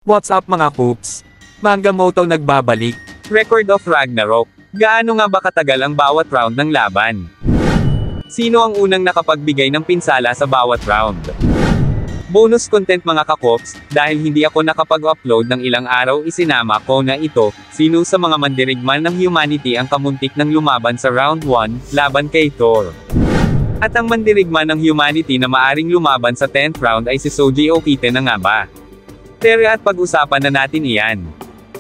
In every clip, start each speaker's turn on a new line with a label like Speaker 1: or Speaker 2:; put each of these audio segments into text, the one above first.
Speaker 1: What's up mga Poops? Mangamoto nagbabalik. Record of Ragnarok. Gaano nga ba katagal ang bawat round ng laban? Sino ang unang nakapagbigay ng pinsala sa bawat round? Bonus content mga kakops, dahil hindi ako nakapag-upload ng ilang araw isinama ko na ito, sino sa mga mandirigman ng humanity ang kamuntik ng lumaban sa round 1, laban kay Thor. At ang mandirigman ng humanity na maaring lumaban sa 10th round ay si Soji Okite na nga ba? Tara at pag-usapan na natin iyan.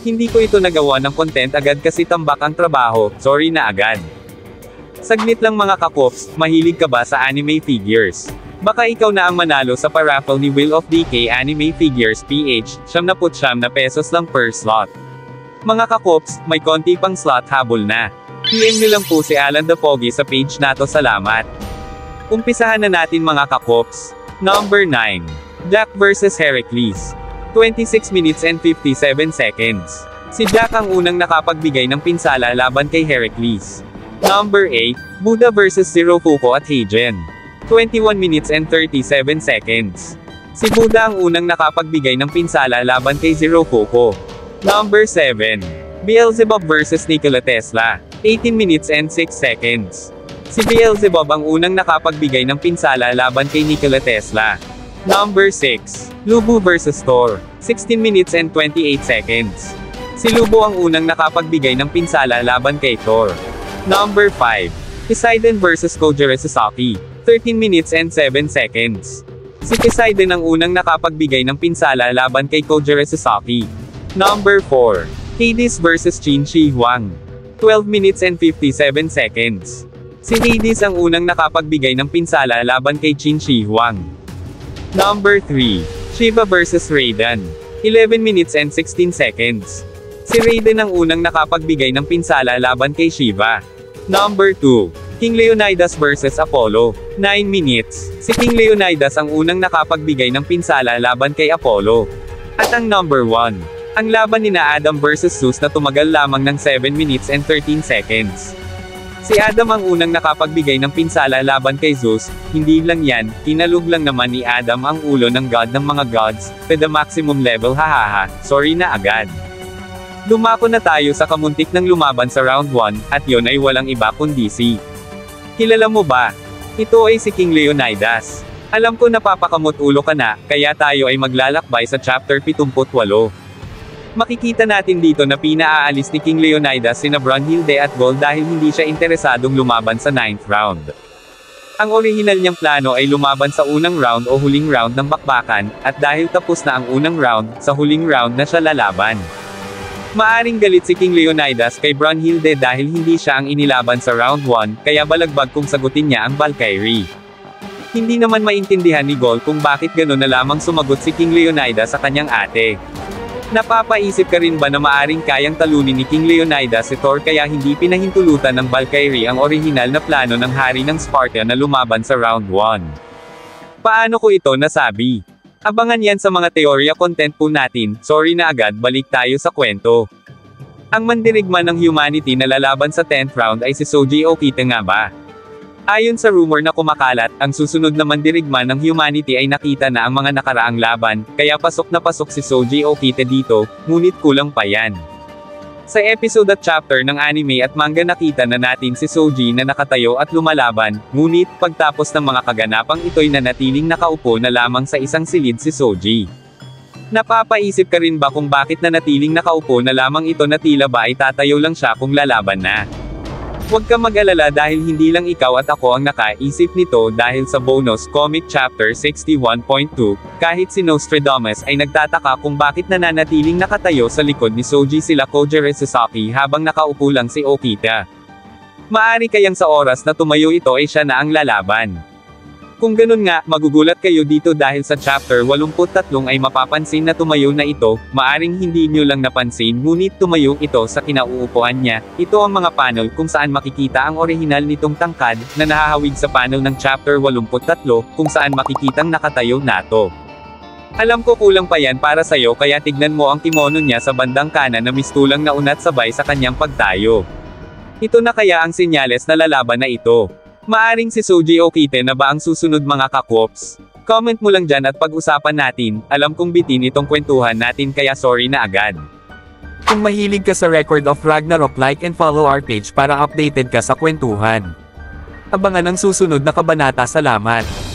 Speaker 1: Hindi ko ito nagawa ng content agad kasi tambak ang trabaho, sorry na agad. Saglit lang mga kakops, mahilig ka ba sa anime figures? Baka ikaw na ang manalo sa paraffle ni Will of DK Anime Figures PH, ₱79 na pesos lang per slot. Mga kakops, may konti pang slot habol na. PM nyo lang po si Alan the Pogi sa page nato, salamat. Umpisahan na natin mga kakops. Number 9. Jack vs Heracles. 26 minutes and 57 seconds. Si Jack ang unang nakapagbigay ng pinsala laban kay Heracles. Number 8. Buddha vs Zero Fuko at Heijen. 21 minutes and 37 seconds. Si Buddha ang unang nakapagbigay ng pinsala laban kay Zero Fuko. Number 7. Beelzebub vs Nikola Tesla. 18 minutes and 6 seconds. Si Beelzebub ang unang nakapagbigay ng pinsala laban kay Nikola Tesla. Number 6. Lubu vs Thor. 16 minutes and 28 seconds. Si Lubu ang unang nakapagbigay ng pinsala laban kay Thor. Number 5. Poseidon vs Kojiro Sasaki. 13 minutes and 7 seconds. Si Poseidon ang unang nakapagbigay ng pinsala laban kay Kojiro Sasaki. Number 4. Hades vs Qin Shi Huang. 12 minutes and 57 seconds. Si Hades ang unang nakapagbigay ng pinsala laban kay Qin Shi Huang. Number 3. Shiva vs Raiden. 11 minutes and 16 seconds. Si Raiden ang unang nakapagbigay ng pinsala laban kay Shiva. Number 2. King Leonidas vs Apollo. 9 minutes. Si King Leonidas ang unang nakapagbigay ng pinsala laban kay Apollo. At ang number 1. Ang laban nina Adam vs Zeus na tumagal lamang ng 7 minutes and 13 seconds. Si Adam ang unang nakapagbigay ng pinsala laban kay Zeus, hindi lang yan, kinalug lang naman ni Adam ang ulo ng god ng mga gods, to the maximum level hahaha, sorry na agad. Dumako na tayo sa kamuntik ng lumaban sa round 1, at yon ay walang iba kundi si. Kilala mo ba? Ito ay si King Leonidas. Alam ko napapakamot ulo ka na, kaya tayo ay maglalakbay sa chapter 78. Makikita natin dito na pinaaalis ni King Leonidas sina Brunhilde at Gold dahil hindi siya interesadong lumaban sa 9th round. Ang orihinal niyang plano ay lumaban sa unang round o huling round ng bakbakan, at dahil tapos na ang unang round, sa huling round na siya lalaban. Maaring galit si King Leonidas kay Brunhilde dahil hindi siya ang inilaban sa round 1, kaya balagbag kung sagutin niya ang Valkyrie. Hindi naman maintindihan ni Gold kung bakit gano'n na lamang sumagot si King Leonidas sa kanyang ate. Napapaisip ka rin ba na maaring kayang talunin ni King Leonidas si Thor kaya hindi pinahintulutan ng Valkyrie ang orihinal na plano ng hari ng Sparta na lumaban sa round 1? Paano ko ito nasabi? Abangan yan sa mga teorya content po natin, sorry na agad, balik tayo sa kwento. Ang mandirigman ng humanity na lalaban sa 10th round ay si Soji Okite nga ba? Ayon sa rumor na kumakalat, ang susunod na mandirigman ng humanity ay nakita na ang mga nakaraang laban, kaya pasok na pasok si Soji Okite dito, ngunit kulang pa yan. Sa episode at chapter ng anime at manga nakita na natin si Soji na nakatayo at lumalaban, ngunit, pagtapos ng mga kaganapang ito'y nanatiling nakaupo na lamang sa isang silid si Soji. Napapaisip ka rin ba kung bakit nanatiling nakaupo na lamang ito na tila ba ay tatayo lang siya kung lalaban na? Huwag ka mag-alala dahil hindi lang ikaw at ako ang nakaisip nito dahil sa bonus comic chapter 61.2, kahit si Nostradamus ay nagtataka kung bakit nananatiling nakatayo sa likod ni Soji sila Kojiro Sasaki habang nakaupo lang si Okita. Maari kayang sa oras na tumayo ito ay siya na ang lalaban. Kung ganun nga, magugulat kayo dito dahil sa chapter 83 ay mapapansin na tumayo na ito, maaring hindi nyo lang napansin ngunit tumayo ito sa kinauupuan niya. Ito ang mga panel kung saan makikita ang orihinal nitong tangkad, na nahahawig sa panel ng chapter 83, kung saan makikitang nakatayo na to. Alam ko kulang pa yan para sa'yo kaya tignan mo ang kimono niya sa bandang kanan na mistulang naunat sabay sa kanyang pagtayo. Ito na kaya ang senyales na lalaban na ito. Maaring si Soji Okite na ba ang susunod mga kakwops? Comment mo lang dyan at pag-usapan natin, alam kong bitin itong kwentuhan natin kaya sorry na agad. Kung mahilig ka sa Record of Ragnarok, like and follow our page para updated ka sa kwentuhan. Abangan ang susunod na kabanata. Salamat!